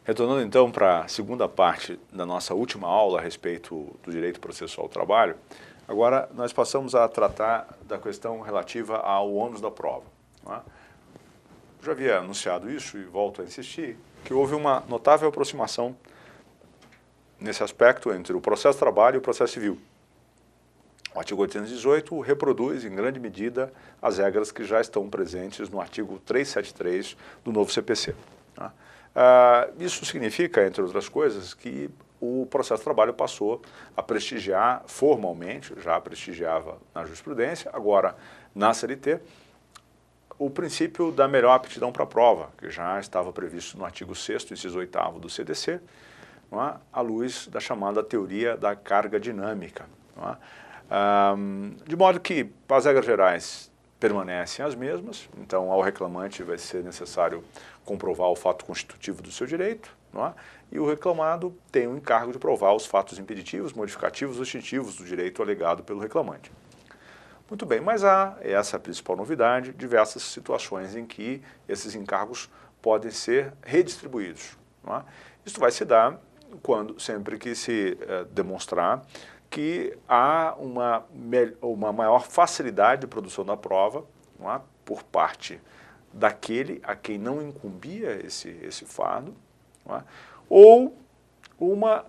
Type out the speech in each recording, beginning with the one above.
Retornando então para a segunda parte da nossa última aula a respeito do direito processual ao trabalho, agora nós passamos a tratar da questão relativa ao ônus da prova. Não é? Já havia anunciado isso e volto a insistir, que houve uma notável aproximação nesse aspecto entre o processo de trabalho e o processo civil. O artigo 818 reproduz, em grande medida, as regras que já estão presentes no artigo 373 do novo CPC. Tá? Isso significa, entre outras coisas, que o processo de trabalho passou a prestigiar formalmente, já prestigiava na jurisprudência, agora na CLT, o princípio da melhor aptidão para a prova, que já estava previsto no artigo 6º, inciso 8º do CDC, não é? À luz da chamada teoria da carga dinâmica. Não é? De modo que as regras gerais permanecem as mesmas, então ao reclamante vai ser necessário comprovar o fato constitutivo do seu direito, não é? E o reclamado tem o encargo de provar os fatos impeditivos, modificativos ou extintivos do direito alegado pelo reclamante. Muito bem, mas há, essa é a principal novidade, diversas situações em que esses encargos podem ser redistribuídos. Não é? Isso vai se dar sempre que se demonstrar que há uma maior facilidade de produção da prova, não é? Por parte daquele a quem não incumbia esse fardo, não é? Ou uma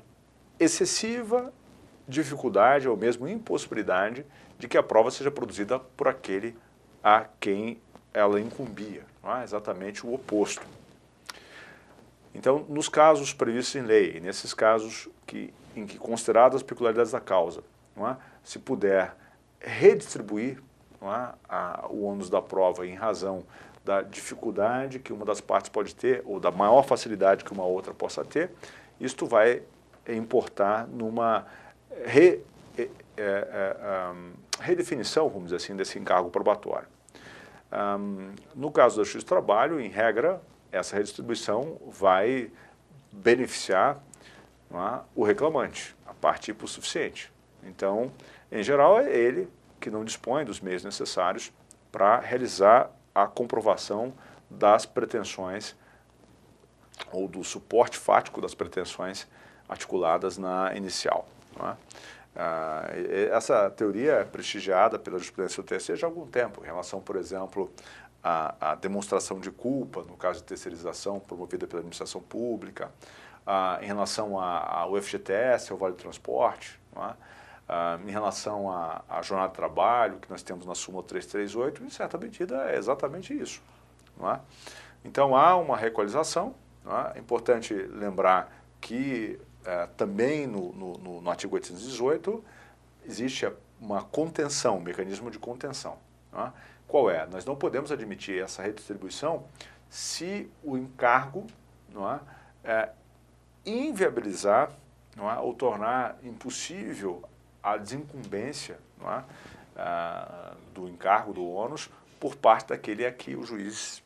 excessiva dificuldade ou mesmo impossibilidade de que a prova seja produzida por aquele a quem ela incumbia, não é? Exatamente o oposto. Então, nos casos previstos em lei, nesses casos em que consideradas as peculiaridades da causa, não é? Se puder redistribuir, não é? O ônus da prova em razão da dificuldade que uma das partes pode ter ou da maior facilidade que uma outra possa ter, isto vai importar numa redefinição, vamos dizer assim, desse encargo probatório. No caso da justiça do trabalho, em regra, essa redistribuição vai beneficiar, não é, o reclamante, a parte hipossuficiente. Então, em geral, é ele que não dispõe dos meios necessários para realizar a comprovação das pretensões ou do suporte fático das pretensões articuladas na inicial. Não é? Essa teoria é prestigiada pela jurisprudência do TSE já há algum tempo, em relação, por exemplo, à demonstração de culpa, no caso de terceirização promovida pela administração pública, em relação ao FGTS, ao Vale do Transporte, não é? Em relação à jornada de trabalho, que nós temos na súmula 338, em certa medida é exatamente isso. Não é? Então há uma reequalização, não é? É importante lembrar que também no artigo 818 existe uma contenção, um mecanismo de contenção. Não é? Qual é? Nós não podemos admitir essa redistribuição se o encargo, não é, inviabilizar, não é, ou tornar impossível a desincumbência, não é, do encargo, do ônus, por parte daquele a que o juiz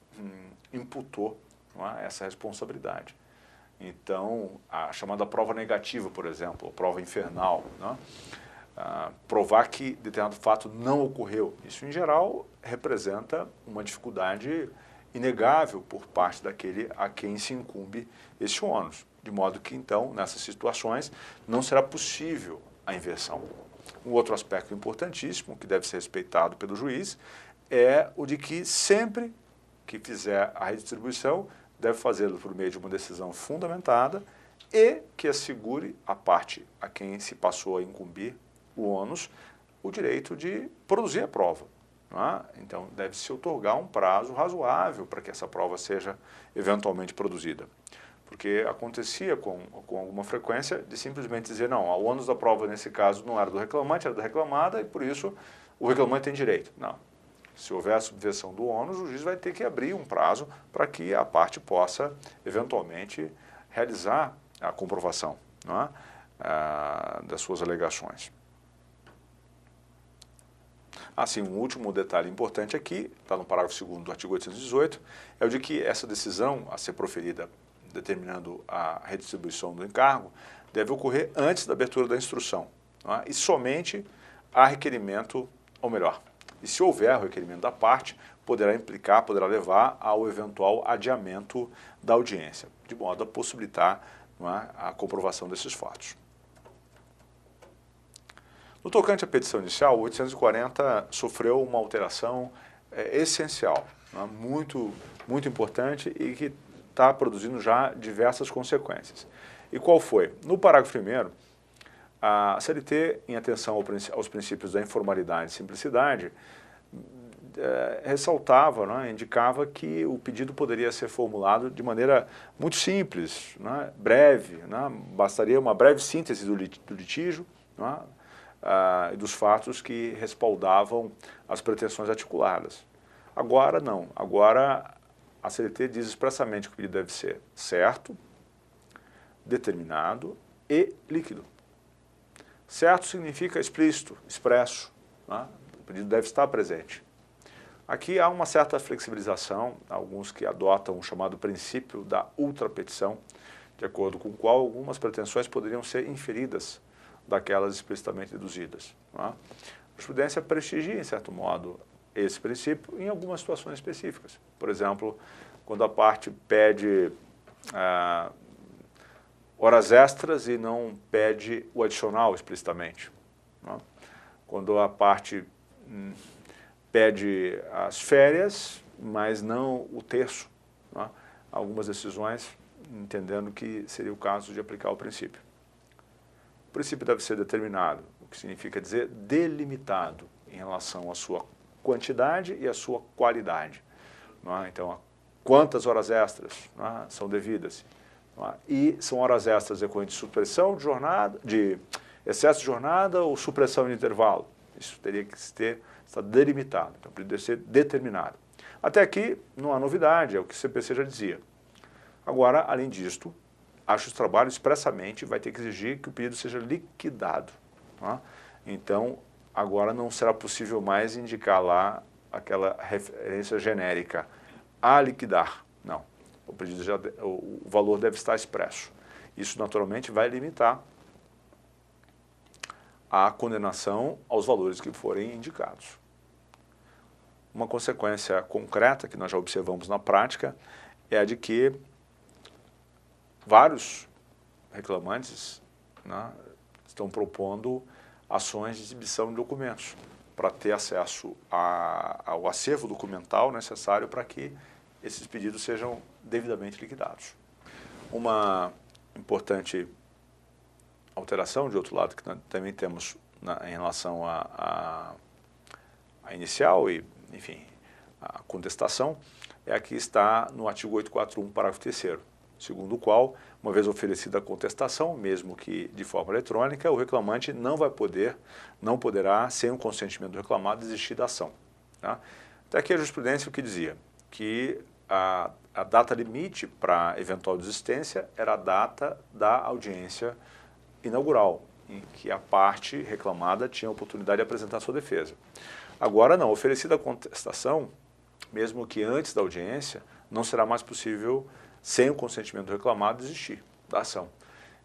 imputou, não é, essa responsabilidade. Então, a chamada prova negativa, por exemplo, ou prova infernal, não é? Provar que determinado fato não ocorreu, isso em geral representa uma dificuldade inegável por parte daquele a quem se incumbe esse ônus, de modo que então, nessas situações, não será possível a inversão. Um outro aspecto importantíssimo, que deve ser respeitado pelo juiz, é o de que sempre que fizer a redistribuição, deve fazê-lo por meio de uma decisão fundamentada e que assegure a parte a quem se passou a incumbir o ônus o direito de produzir a prova. Não é? Então, deve-se otorgar um prazo razoável para que essa prova seja eventualmente produzida. Porque acontecia com alguma frequência de simplesmente dizer, não, o ônus da prova nesse caso não era do reclamante, era da reclamada e por isso o reclamante tem direito. Não. Se houver a subversão do ônus, o juiz vai ter que abrir um prazo para que a parte possa, eventualmente, realizar a comprovação, não é? Das suas alegações. Assim, um último detalhe importante aqui, está no parágrafo 2º do artigo 818, é o de que essa decisão a ser proferida determinando a redistribuição do encargo deve ocorrer antes da abertura da instrução, não é? E somente a requerimento, ou melhor, E se houver requerimento da parte, poderá levar ao eventual adiamento da audiência, de modo a possibilitar, não é, a comprovação desses fatos. No tocante à petição inicial, o 840 sofreu uma alteração essencial, né, muito importante e que está produzindo já diversas consequências. E qual foi? No parágrafo 1º, a CLT, em atenção aos princípios da informalidade e simplicidade, ressaltava, né, indicava que o pedido poderia ser formulado de maneira muito simples, né, breve, né, bastaria uma breve síntese do litígio, né, e dos fatos que respaldavam as pretensões articuladas. Agora não, agora a CLT diz expressamente que o pedido deve ser certo, determinado e líquido. Certo significa explícito, expresso, né? O pedido deve estar presente. Aqui há uma certa flexibilização, alguns que adotam o chamado princípio da ultrapetição, de acordo com o qual algumas pretensões poderiam ser inferidas daquelas explicitamente deduzidas. Né? A jurisprudência prestigia, em certo modo, esse princípio em algumas situações específicas. Por exemplo, quando a parte pede horas extras e não pede o adicional explicitamente. Né? Quando a parte pede as férias, mas não o terço. Né? Algumas decisões entendendo que seria o caso de aplicar o princípio. O princípio deve ser determinado, o que significa dizer delimitado em relação à sua quantidade e à sua qualidade. Né? Então, quantas horas extras, né, são devidas? Né? E são horas extras decorrentes de supressão de jornada, de excesso de jornada ou supressão de intervalo. Isso teria que estar delimitado, então poderia ser determinado. Até aqui não há novidade, é o que o CPC já dizia. Agora, além disto, a Justiça do Trabalho expressamente vai ter que exigir que o pedido seja liquidado. Tá? Então, agora não será possível mais indicar lá aquela referência genérica a liquidar. Não, o valor deve estar expresso. Isso, naturalmente, vai limitar a condenação aos valores que forem indicados. Uma consequência concreta que nós já observamos na prática é a de que vários reclamantes, né, estão propondo ações de exibição de documentos para ter acesso ao acervo documental necessário para que esses pedidos sejam devidamente liquidados. Uma importante alteração, de outro lado, que nós também temos em relação à inicial e, enfim, a contestação, é a que está no artigo 841, parágrafo 3º, segundo o qual, uma vez oferecida a contestação, mesmo que de forma eletrônica, o reclamante não poderá, sem o consentimento do reclamado, desistir da ação. Tá? Até aqui a jurisprudência o que dizia? Que a data limite para eventual desistência era a data da audiência inaugural, em que a parte reclamada tinha a oportunidade de apresentar sua defesa. Agora não, oferecida a contestação, mesmo que antes da audiência, não será mais possível, sem o consentimento do reclamado, desistir da ação.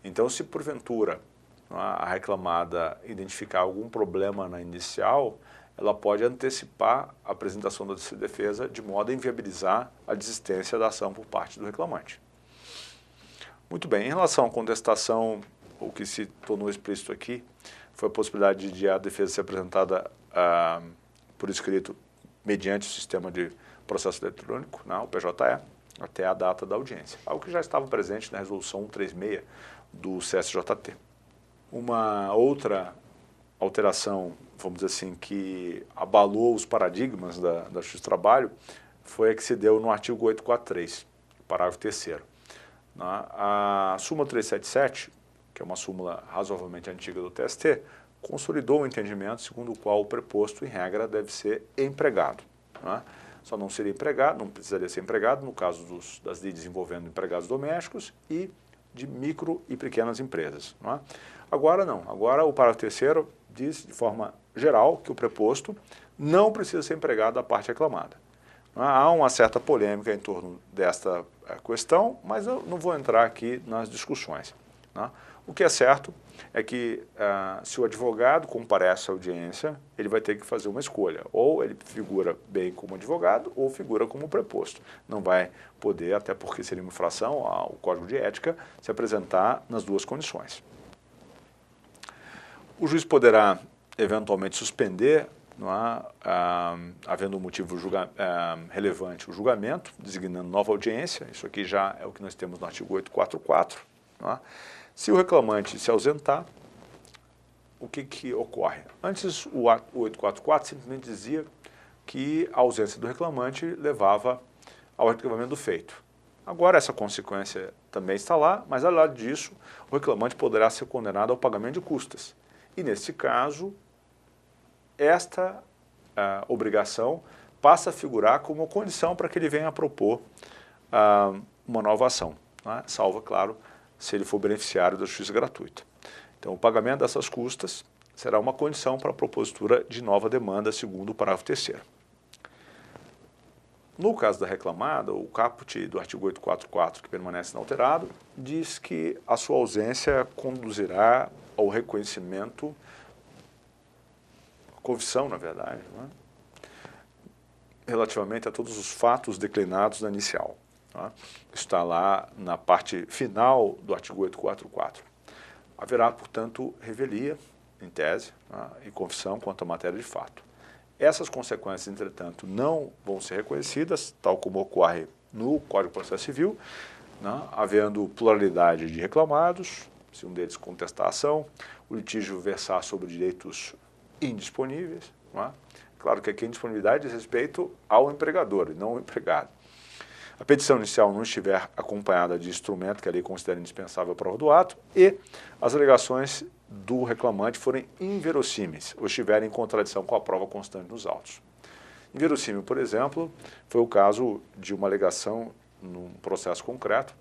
Então, se porventura a reclamada identificar algum problema na inicial, ela pode antecipar a apresentação da defesa de modo a inviabilizar a desistência da ação por parte do reclamante. Muito bem, em relação à contestação, o que se tornou explícito aqui foi a possibilidade de a defesa ser apresentada por escrito mediante o sistema de processo eletrônico, o PJE, até a data da audiência, algo que já estava presente na resolução 136 do CSJT. Uma outra alteração, vamos dizer assim, que abalou os paradigmas da Justiça do Trabalho foi a que se deu no artigo 843, parágrafo 3º. A súmula 377, que é uma súmula razoavelmente antiga do TST, consolidou o entendimento segundo o qual o preposto, em regra, deve ser empregado. Só não seria empregado, não precisaria ser empregado no caso das lides envolvendo empregados domésticos e de micro e pequenas empresas. Agora não, agora o parágrafo 3º diz de forma geral que o preposto não precisa ser empregado da parte reclamada. Há uma certa polêmica em torno desta questão, mas eu não vou entrar aqui nas discussões. O que é certo é que se o advogado comparece à audiência, ele vai ter que fazer uma escolha. Ou ele figura bem como advogado ou figura como preposto. Não vai poder, até porque seria uma infração ao Código de Ética, se apresentar nas duas condições. O juiz poderá eventualmente suspender, havendo um motivo relevante, o julgamento, designando nova audiência. Isso aqui já é o que nós temos no artigo 844. Se o reclamante se ausentar, o que ocorre? Antes, o 844 simplesmente dizia que a ausência do reclamante levava ao arquivamento do feito. Agora, essa consequência também está lá, mas, ao lado disso, o reclamante poderá ser condenado ao pagamento de custas. E, nesse caso, esta obrigação passa a figurar como condição para que ele venha a propor uma nova ação, salvo, claro, se ele for beneficiário da justiça gratuita. Então, o pagamento dessas custas será uma condição para a propositura de nova demanda, segundo o parágrafo 3º. No caso da reclamada, o caput do artigo 844, que permanece inalterado, diz que a sua ausência conduzirá ao reconhecimento, confissão, na verdade, relativamente a todos os fatos declinados na inicial. Está lá na parte final do artigo 844. Haverá, portanto, revelia, em tese, e confissão quanto à matéria de fato. Essas consequências, entretanto, não vão ser reconhecidas, tal como ocorre no Código de Processo Civil, havendo pluralidade de reclamados, se um deles contestar a ação, o litígio versar sobre direitos indisponíveis. Claro que aqui a indisponibilidade diz respeito ao empregador e não ao empregado. A petição inicial não estiver acompanhada de instrumento que a lei considera indispensável à prova do ato e as alegações do reclamante forem inverossímeis ou estiverem em contradição com a prova constante nos autos. Inverossímil, por exemplo, foi o caso de uma alegação num processo concreto,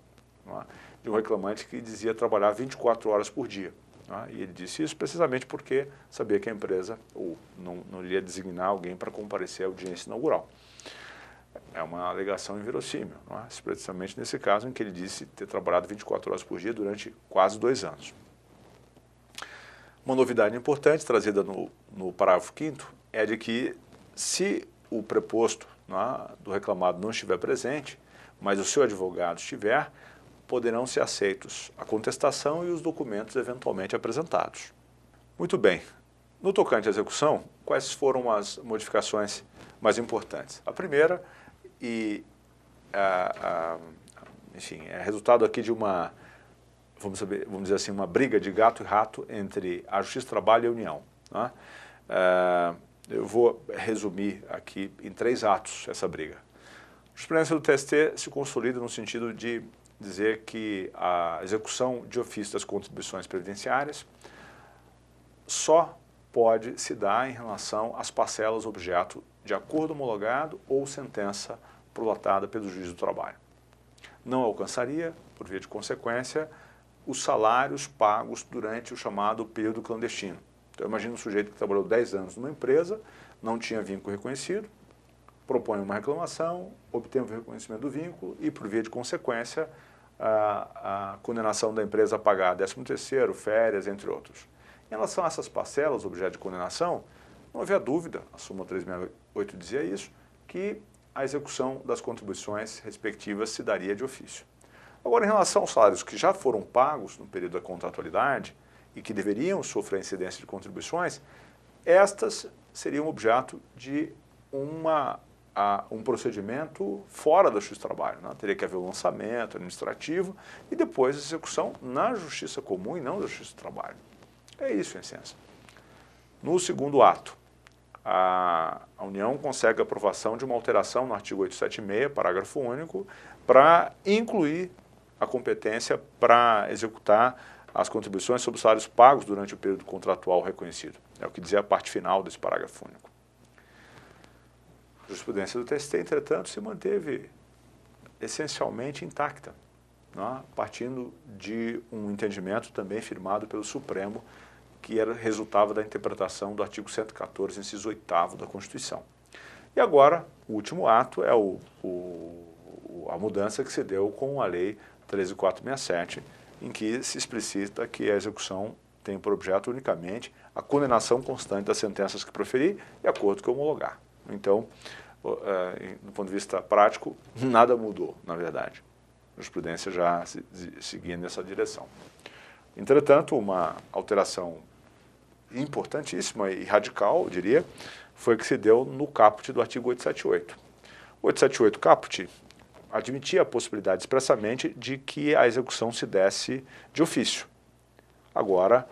de um reclamante que dizia trabalhar 24 horas por dia. E ele disse isso precisamente porque sabia que a empresa não iria designar alguém para comparecer à audiência inaugural. É uma alegação inverossímil, precisamente nesse caso em que ele disse ter trabalhado 24 horas por dia durante quase 2 anos. Uma novidade importante trazida no parágrafo 5º é de que se o preposto do reclamado não estiver presente, mas o seu advogado estiver, poderão ser aceitos a contestação e os documentos eventualmente apresentados. Muito bem. No tocante à execução, quais foram as modificações mais importantes? A primeira, enfim, é resultado aqui de uma, vamos dizer assim, uma briga de gato e rato entre a Justiça do Trabalho e a União. Eu vou resumir aqui em 3 atos essa briga. A jurisprudência do TST se consolida no sentido de dizer que a execução de ofício das contribuições previdenciárias só pode se dar em relação às parcelas objeto de acordo homologado ou sentença prolatada pelo juiz do trabalho. Não alcançaria, por via de consequência, os salários pagos durante o chamado período clandestino. Então, imagina um sujeito que trabalhou 10 anos numa empresa, não tinha vínculo reconhecido, propõe uma reclamação, obtém o reconhecimento do vínculo e, por via de consequência, a condenação da empresa a pagar 13º, férias, entre outros. Em relação a essas parcelas, objeto de condenação, não havia dúvida, a súmula 368 dizia isso, que a execução das contribuições respectivas se daria de ofício. Agora, em relação aos salários que já foram pagos no período da contratualidade e que deveriam sofrer incidência de contribuições, estas seriam objeto de um procedimento fora da Justiça do Trabalho. Teria que haver o lançamento administrativo e depois a execução na Justiça Comum e não na Justiça do Trabalho. É isso, em essência. No segundo ato, a União consegue a aprovação de uma alteração no artigo 876, parágrafo único, para incluir a competência para executar as contribuições sobre os salários pagos durante o período contratual reconhecido. É o que dizia a parte final desse parágrafo único. A jurisprudência do TST, entretanto, se manteve essencialmente intacta, partindo de um entendimento também firmado pelo Supremo, que resultava da interpretação do artigo 114, inciso 8º da Constituição. E agora, o último ato é a mudança que se deu com a Lei 13.467, em que se explicita que a execução tem por objeto unicamente a condenação constante das sentenças que proferir e acordo que homologar. Então, do ponto de vista prático, nada mudou, na verdade. A jurisprudência já seguia nessa direção. Entretanto, uma alteração importantíssima e radical, eu diria, foi que se deu no caput do artigo 878. O 878 caput admitia a possibilidade expressamente de que a execução se desse de ofício. Agora,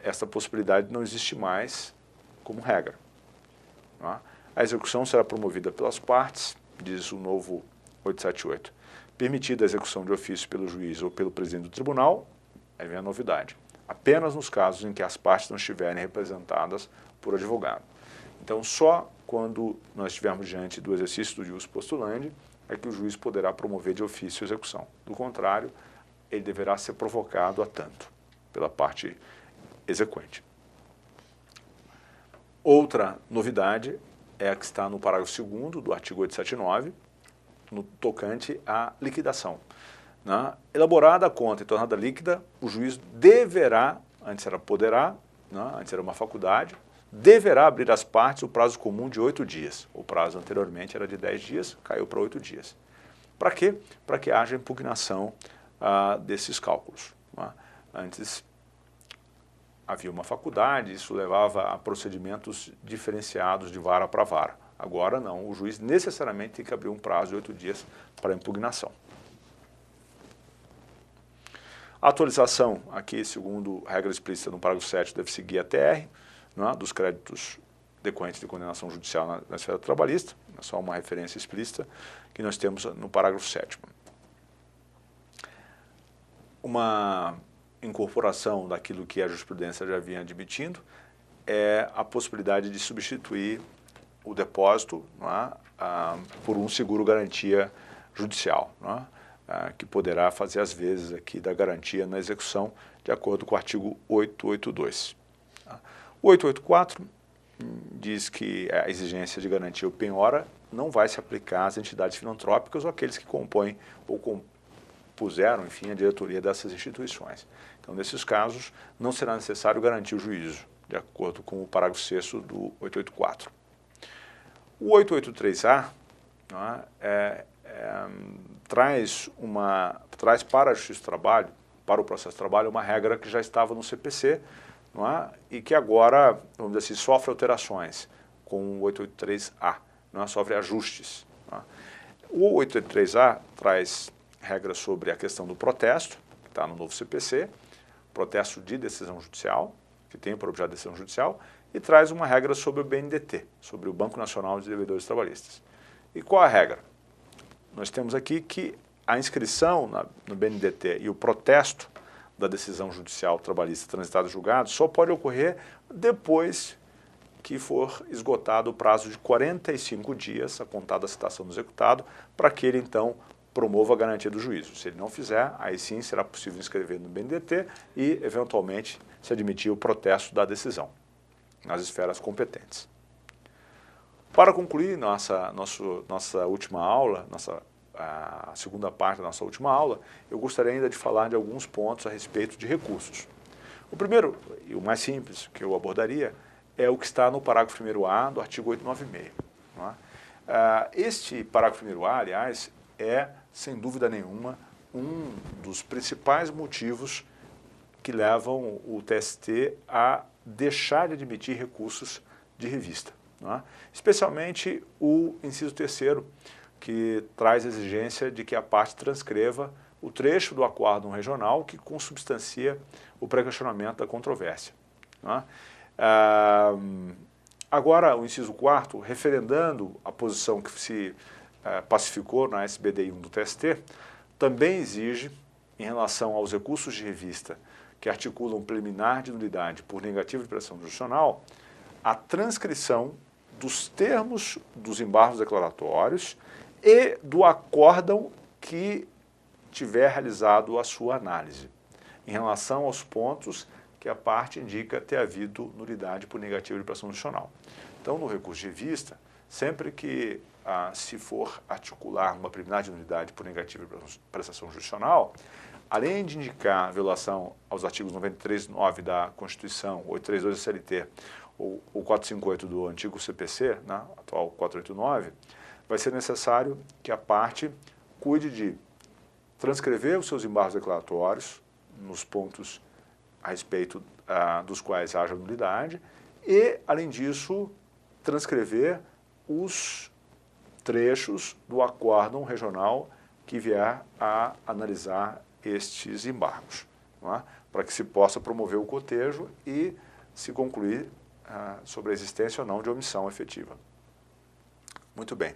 essa possibilidade não existe mais como regra. Não é? A execução será promovida pelas partes, diz o novo 878. Permitida a execução de ofício pelo juiz ou pelo presidente do tribunal, aí vem a novidade, apenas nos casos em que as partes não estiverem representadas por advogado. Então, só quando nós estivermos diante do exercício do ius postulandi é que o juiz poderá promover de ofício a execução. Do contrário, ele deverá ser provocado a tanto pela parte exequente. Outra novidade é a que está no parágrafo 2º do artigo 879, no tocante à liquidação. Né? Elaborada a conta e tornada líquida, o juiz deverá, antes era poderá, né? Antes era uma faculdade, deverá abrir às partes o prazo comum de 8 dias. O prazo anteriormente era de 10 dias, caiu para 8 dias. Para quê? Para que haja impugnação desses cálculos. Né? Antes havia uma faculdade, isso levava a procedimentos diferenciados de vara para vara. Agora não, o juiz necessariamente tem que abrir um prazo de 8 dias para impugnação. A atualização aqui, segundo regra explícita no parágrafo 7º, deve seguir a TR, né, dos créditos decorrentes de condenação judicial na esfera trabalhista, é só uma referência explícita que nós temos no parágrafo 7º. Uma incorporação daquilo que a jurisprudência já vinha admitindo é a possibilidade de substituir o depósito, né, por um seguro-garantia judicial, né, que poderá fazer as vezes aqui da garantia na execução, de acordo com o artigo 882. O 884 diz que a exigência de garantia ou penhora não vai se aplicar às entidades filantrópicas ou àqueles que compõem ou compuseram, enfim, a diretoria dessas instituições. Então, nesses casos, não será necessário garantir o juízo, de acordo com o parágrafo 6º do 884. O 883A, né, traz para a Justiça do Trabalho, para o processo de trabalho, uma regra que já estava no CPC, não é? E que agora, vamos dizer assim, sofre alterações com o 883A, não é? Sofre ajustes. Não é? O 883A traz regras sobre a questão do protesto, que está no novo CPC, protesto de decisão judicial, que tem por objeto a decisão judicial, e traz uma regra sobre o BNDT, sobre o Banco Nacional de Devedores Trabalhistas. E qual a regra? Nós temos aqui que a inscrição no BNDT e o protesto da decisão judicial trabalhista transitada e julgado só pode ocorrer depois que for esgotado o prazo de 45 dias, a contar da citação do executado, para que ele então promova a garantia do juízo. Se ele não fizer, aí sim será possível inscrever no BNDT e, eventualmente, se admitir o protesto da decisão nas esferas competentes. Para concluir nossa última aula, a segunda parte da nossa última aula, eu gostaria ainda de falar de alguns pontos a respeito de recursos. O primeiro, e o mais simples que eu abordaria, é o que está no parágrafo 1º-A do artigo 896. Não é? Este parágrafo 1º-A, aliás, é, sem dúvida nenhuma, um dos principais motivos que levam o TST a deixar de admitir recursos de revista. Não é? Especialmente o inciso 3º, que traz a exigência de que a parte transcreva o trecho do acórdão regional que consubstancia o pré-questionamento da controvérsia. Não é? Agora, o inciso 4º, referendando a posição que se pacificou na SBDI 1 do TST, também exige, em relação aos recursos de revista que articulam preliminar de nulidade por negativa de pressão jurisdicional, a transcrição dos termos dos embargos declaratórios e do acórdão que tiver realizado a sua análise, em relação aos pontos que a parte indica ter havido nulidade por negativa de pressão jurisdicional. Então, no recurso de revista, sempre que se for articular uma preliminar de nulidade por negativa de prestação jurisdicional, além de indicar violação aos artigos 93.9 da Constituição, 832 da CLT, ou 458 do antigo CPC, né, atual 489, vai ser necessário que a parte cuide de transcrever os seus embargos declaratórios nos pontos a respeito dos quais haja nulidade e, além disso, transcrever os trechos do acórdão regional que vier a analisar estes embargos, não é? Para que se possa promover o cotejo e se concluir sobre a existência ou não de omissão efetiva. Muito bem.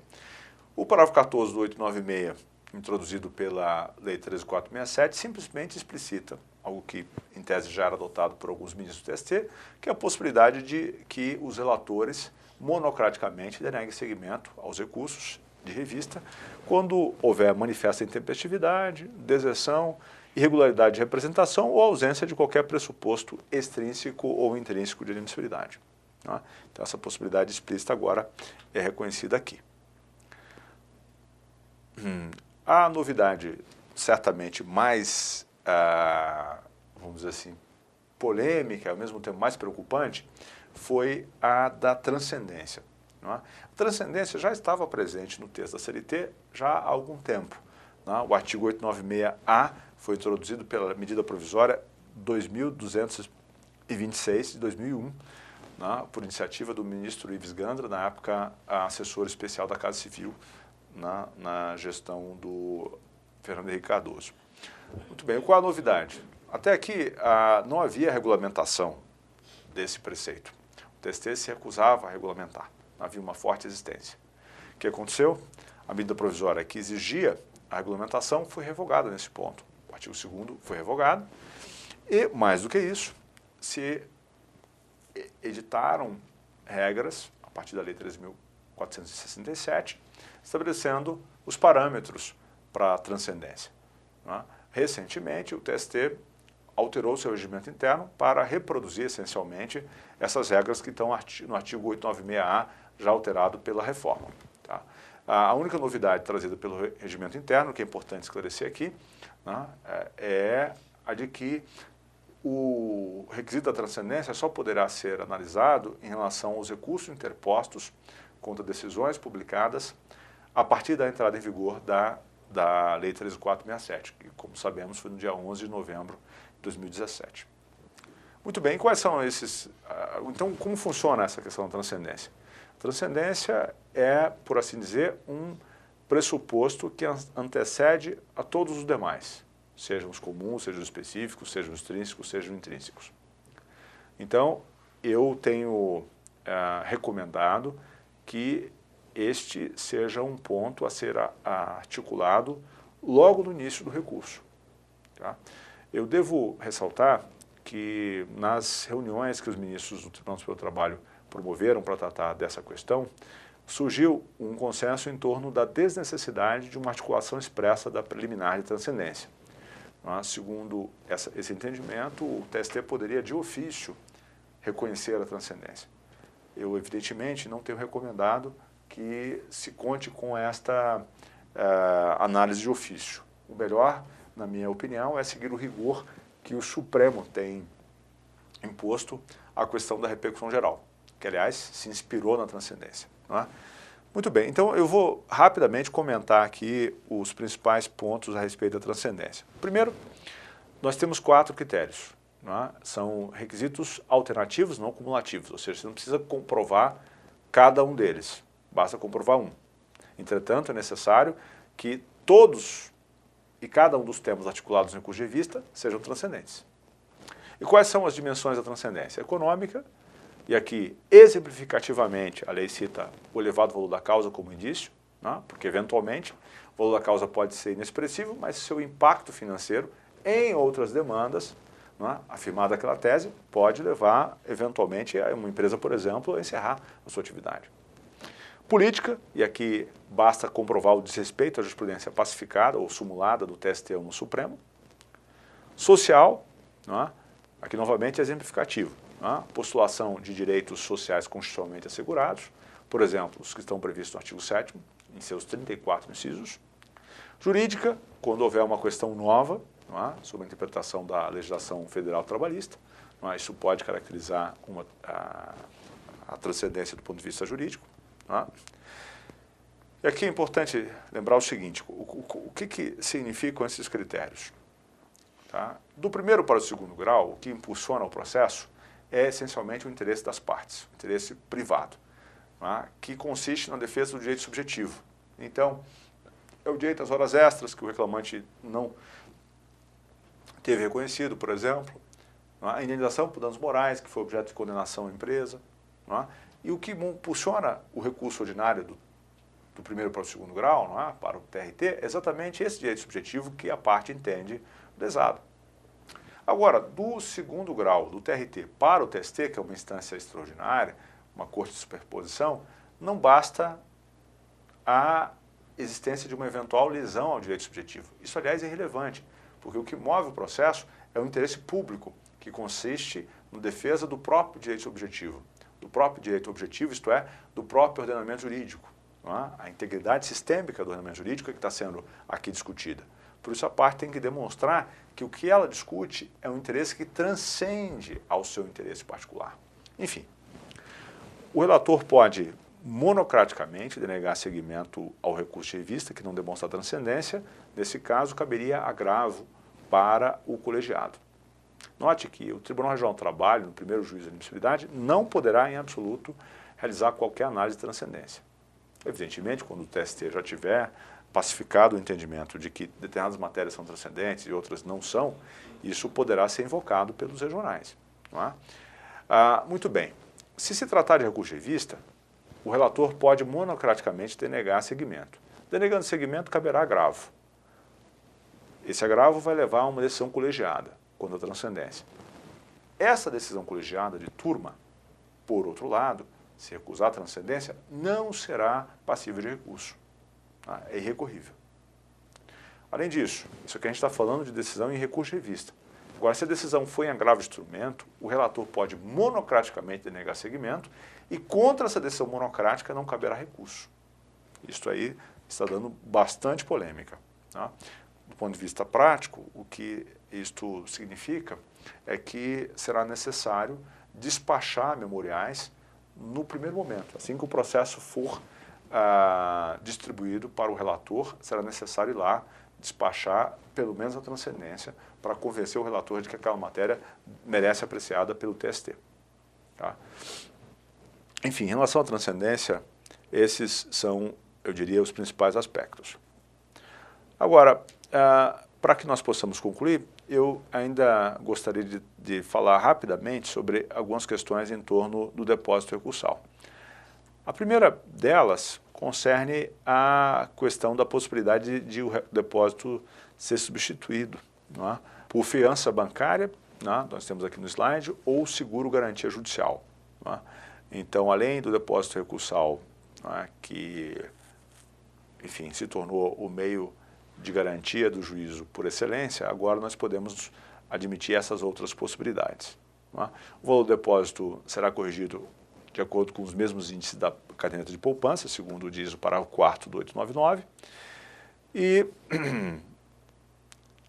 O parágrafo 14 do 896, introduzido pela Lei 13.467, simplesmente explicita algo que, em tese, já era adotado por alguns ministros do TST, que é a possibilidade de que os relatores monocraticamente deneguem seguimento aos recursos de revista quando houver manifesta intempestividade, deserção, irregularidade de representação ou ausência de qualquer pressuposto extrínseco ou intrínseco de admissibilidade. Né? Então, essa possibilidade explícita agora é reconhecida aqui. A novidade certamente mais, vamos dizer assim, polêmica, ao mesmo tempo mais preocupante, foi a da transcendência. Não é? A transcendência já estava presente no texto da CLT já há algum tempo. Não é? O artigo 896-A foi introduzido pela medida provisória 2226 de 2001, não é? Por iniciativa do ministro Ives Gandra, na época assessor especial da Casa Civil, na gestão do Fernando Henrique Cardoso. Muito bem, qual a novidade? Até aqui não havia regulamentação desse preceito. O TST se recusava a regulamentar, havia uma forte resistência. O que aconteceu? A medida provisória que exigia a regulamentação foi revogada nesse ponto. O artigo 2º foi revogado e, mais do que isso, se editaram regras, a partir da Lei 13.467, estabelecendo os parâmetros para a transcendência. Né? Recentemente, o TST alterou seu regimento interno para reproduzir, essencialmente, essas regras que estão no artigo 896-A, já alterado pela reforma. Tá? A única novidade trazida pelo regimento interno, que é importante esclarecer aqui, né, é a de que o requisito da transcendência só poderá ser analisado em relação aos recursos interpostos contra decisões publicadas a partir da entrada em vigor da Lei 13.467, que, como sabemos, foi no dia 11 de novembro de 2017. Muito bem, quais são esses... Então, como funciona essa questão da transcendência? A transcendência é, por assim dizer, um pressuposto que antecede a todos os demais, sejam os comuns, sejam os específicos, sejam os extrínsecos, sejam intrínsecos. Então, eu tenho recomendado que este seja um ponto a ser articulado logo no início do recurso. Tá? Eu devo ressaltar que nas reuniões que os ministros do Tribunal Superior do Trabalho promoveram para tratar dessa questão, surgiu um consenso em torno da desnecessidade de uma articulação expressa da preliminar de transcendência. Segundo esse entendimento, o TST poderia, de ofício, reconhecer a transcendência. Eu, evidentemente, não tenho recomendado que se conte com esta análise de ofício. O melhor, na minha opinião, é seguir o rigor que o Supremo tem imposto à questão da repercussão geral, que, aliás, se inspirou na transcendência. Não é? Muito bem, então eu vou rapidamente comentar aqui os principais pontos a respeito da transcendência. Primeiro, nós temos 4 critérios. Não é? São requisitos alternativos, não cumulativos, ou seja, você não precisa comprovar cada um deles, basta comprovar um. Entretanto, é necessário que todos e cada um dos temas articulados no recurso de revista sejam transcendentes. E quais são as dimensões da transcendência? Econômica, e aqui, exemplificativamente, a lei cita o elevado valor da causa como indício, né? Porque, eventualmente, o valor da causa pode ser inexpressivo, mas seu impacto financeiro em outras demandas, né, afirmada aquela tese, pode levar, eventualmente, a uma empresa, por exemplo, a encerrar a sua atividade. Política, e aqui basta comprovar o desrespeito à jurisprudência pacificada ou sumulada do TST ou no Supremo. Social, né, aqui novamente é exemplificativo. Postulação de direitos sociais constitucionalmente assegurados, por exemplo, os que estão previstos no artigo 7º, em seus 34 incisos. Jurídica, quando houver uma questão nova, não é? Sob a interpretação da legislação federal trabalhista. Não é? Isso pode caracterizar a transcendência do ponto de vista jurídico. Não é? E aqui é importante lembrar o seguinte, o que significam esses critérios? Tá? Do primeiro para o segundo grau, o que impulsiona o processo é essencialmente o interesse das partes, o interesse privado, tá? Que consiste na defesa do direito subjetivo. Então, é o direito às horas extras, que o reclamante não teve reconhecido, por exemplo, tá? A indenização por danos morais, que foi objeto de condenação à empresa, tá? E o que impulsiona o recurso ordinário do primeiro para o segundo grau, não é? Para o TRT, é exatamente esse direito subjetivo que a parte entende lesado. Agora, do segundo grau, do TRT para o TST, que é uma instância extraordinária, uma corte de superposição, não basta a existência de uma eventual lesão ao direito subjetivo. Isso, aliás, é irrelevante, porque o que move o processo é o interesse público, que consiste na defesa do próprio direito objetivo. Do próprio direito objetivo, isto é, do próprio ordenamento jurídico. Não é? A integridade sistêmica do ordenamento jurídico é que está sendo aqui discutida. Por isso, a parte tem que demonstrar que o que ela discute é um interesse que transcende ao seu interesse particular. Enfim, o relator pode monocraticamente denegar seguimento ao recurso de revista que não demonstra transcendência. Nesse caso, caberia agravo para o colegiado. Note que o Tribunal Regional do Trabalho, no primeiro juízo de admissibilidade, não poderá, em absoluto, realizar qualquer análise de transcendência. Evidentemente, quando o TST já tiver pacificado o entendimento de que determinadas matérias são transcendentes e outras não são, isso poderá ser invocado pelos regionais. Não é? Muito bem. Se se tratar de recurso de revista, o relator pode monocraticamente denegar seguimento. Denegando seguimento, caberá agravo. Esse agravo vai levar a uma decisão colegiada quanto à transcendência. Essa decisão colegiada de turma, por outro lado, se recusar a transcendência, não será passível de recurso. Tá? É irrecorrível. Além disso, isso aqui a gente está falando de decisão em recurso de revista. Agora, se a decisão foi em agravo de instrumento, o relator pode monocraticamente denegar seguimento e contra essa decisão monocrática não caberá recurso. Isso aí está dando bastante polêmica. Tá? Do ponto de vista prático, o que isto significa é que será necessário despachar memoriais no primeiro momento. Assim que o processo for distribuído para o relator, será necessário ir lá despachar pelo menos a transcendência para convencer o relator de que aquela matéria merece apreciada pelo TST. Tá? Enfim, em relação à transcendência, esses são, eu diria, os principais aspectos. Agora, para que nós possamos concluir, eu ainda gostaria de falar rapidamente sobre algumas questões em torno do depósito recursal. A primeira delas concerne a questão da possibilidade de o depósito ser substituído, não é? Por fiança bancária, não é? Nós temos aqui no slide, ou seguro garantia judicial. Não é? Então, além do depósito recursal, não é? Que, enfim, se tornou o meio de garantia do juízo por excelência, agora nós podemos admitir essas outras possibilidades. Não é? O valor do depósito será corrigido de acordo com os mesmos índices da caderneta de poupança, segundo diz o parágrafo 4º do 899. E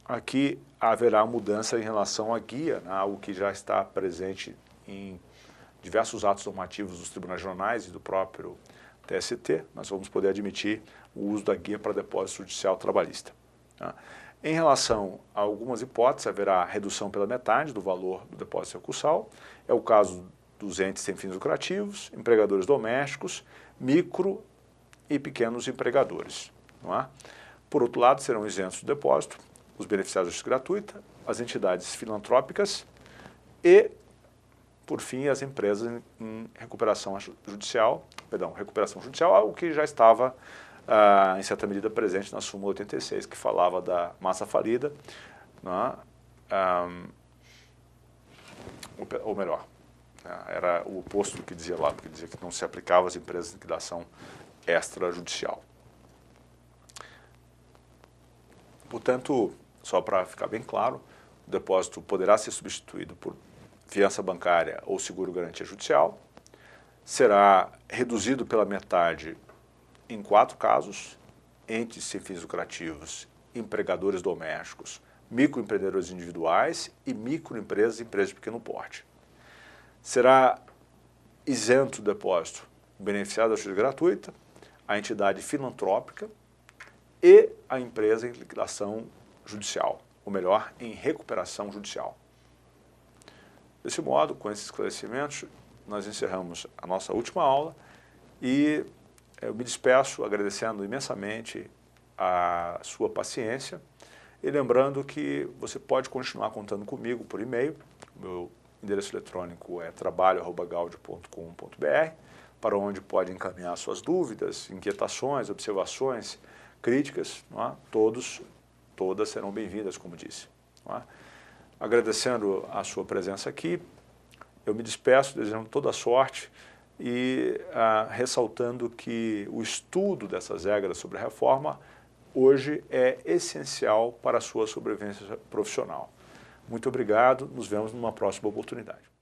aqui haverá mudança em relação à guia, né, algo que já está presente em diversos atos normativos dos tribunais regionais e do próprio TST. Nós vamos poder admitir o uso da guia para depósito judicial trabalhista. Tá? Em relação a algumas hipóteses, haverá redução pela metade do valor do depósito recursal. É o caso dos entes sem fins lucrativos, empregadores domésticos, micro e pequenos empregadores. Não é? Por outro lado, serão isentos do depósito os beneficiários de justiça gratuita, as entidades filantrópicas e, por fim, as empresas em recuperação judicial, algo que já estava, em certa medida, presente na súmula 86, que falava da massa falida, não é? Ou melhor, era o oposto do que dizia lá, porque dizia que não se aplicava às empresas de liquidação extrajudicial. Portanto, só para ficar bem claro, o depósito poderá ser substituído por fiança bancária ou seguro garantia judicial, será reduzido pela metade em 4 casos, entes sem fins lucrativos, empregadores domésticos, microempreendedores individuais e microempresas e empresas de pequeno porte. Será isento do depósito o beneficiário da justiça gratuita, a entidade filantrópica e a empresa em liquidação judicial, ou melhor, em recuperação judicial. Desse modo, com esses esclarecimentos, nós encerramos a nossa última aula e eu me despeço agradecendo imensamente a sua paciência e lembrando que você pode continuar contando comigo por e-mail. Meu endereço eletrônico é trabalho@gaudio.com.br, para onde pode encaminhar suas dúvidas, inquietações, observações, críticas, não é? Todas serão bem-vindas, como disse. Não é? Agradecendo a sua presença aqui, eu me despeço desejando toda a sorte e ressaltando que o estudo dessas regras sobre a reforma hoje é essencial para a sua sobrevivência profissional. Muito obrigado, nos vemos numa próxima oportunidade.